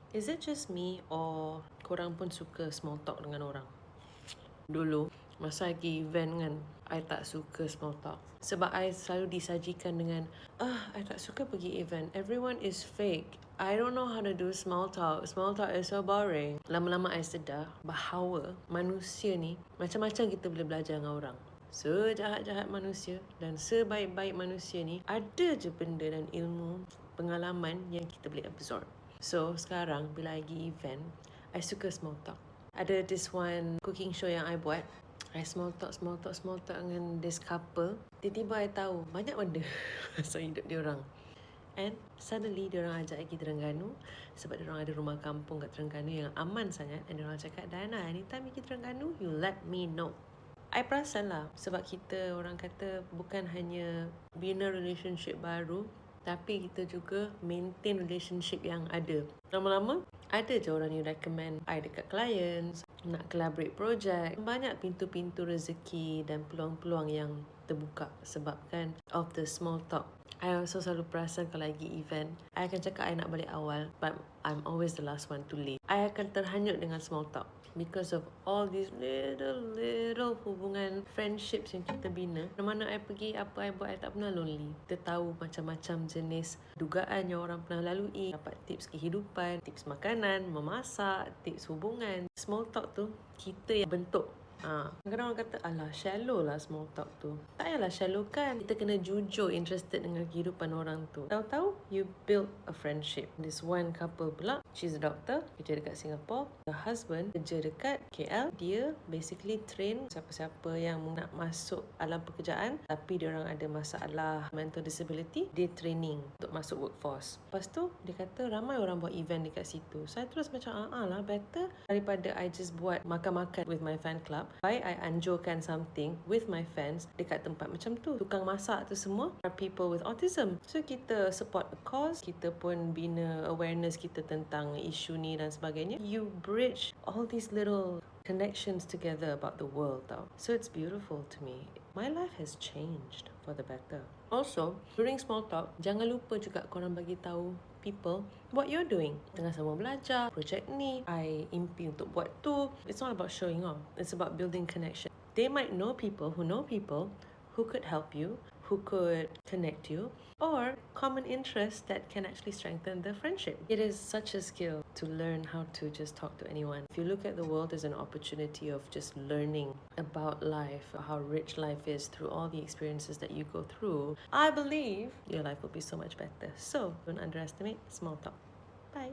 Is it just me or korang pun suka small talk dengan orang? Dulu, masa lagi event kan, I tak suka small talk. Sebab I selalu disajikan dengan, I tak suka pergi event. Everyone is fake. I don't know how to do small talk. Small talk is so boring. Lama-lama I sedar bahawa manusia ni, macam-macam kita boleh belajar dengan orang. Sejahat-jahat manusia dan sebaik-baik manusia ni, ada je benda dan ilmu, pengalaman yang kita boleh absorb. So sekarang bila I pergi event, I suka small talk. Ada this one cooking show yang I buat, I small talk dengan this couple. Tiba-tiba I tahu banyak benda pasal hidup diorang. And suddenly diorang ajak I pergi Terengganu sebab diorang ada rumah kampung kat Terengganu yang aman sangat. And diorang cakap, Diana, anytime pergi Terengganu, you let me know. I perasan lah sebab kita orang kata bukan hanya bina relationship baru, tapi kita juga maintain relationship yang ada. Lama-lama, ada je orang yang recommend I dekat clients, nak collaborate project. Banyak pintu-pintu rezeki dan peluang-peluang yang terbuka sebabkan of the small talk. I also selalu perasan kalau lagi event, I akan cakap I nak balik awal, but I'm always the last one to leave. I akan terhanyut dengan small talk because of all these little hubungan, friendships yang kita bina. Mana I pergi, apa I buat, I tak pernah lonely. Kita tahu macam-macam jenis dugaan yang orang pernah lalui, dapat tips kehidupan, tips makanan, memasak, tips hubungan. Small talk tu kita yang bentuk. Kadang orang kata, alah shallow lah small talk tu. Tak payahlah shallow kan. Kita kena jujur interested dengan kehidupan orang tu. Tahu-tahu you build a friendship. This one couple pula, she's a doctor, kerja dekat Singapore. The husband kerja dekat KL. Dia basically train siapa-siapa yang nak masuk alam pekerjaan tapi diorang ada masalah mental disability, dia training untuk masuk workforce. Lepas tu dia kata ramai orang buat event dekat situ. Saya terus macam lah, better daripada I just buat makan-makan with my fan club. Baik I anjurkan something with my fans dekat tempat macam tu. Tukang masak tu semua are people with autism. So kita support a cause, kita pun bina awareness kita tentang isu ni dan sebagainya. You bridge all these little connections together about the world tau. So it's beautiful to me. My life has changed for the better. Also, during small talk, jangan lupa juga korang bagi tahu people what you're doing. Tengah sama belajar, project ni, I impi untuk buat tu. It's not about showing off. It's about building connection. They might know people who could help you, who could connect you, or common interests that can actually strengthen the friendship. It is such a skill to learn how to just talk to anyone. If you look at the world as an opportunity of just learning about life, how rich life is through all the experiences that you go through, I believe your life will be so much better. So don't underestimate small talk. Bye.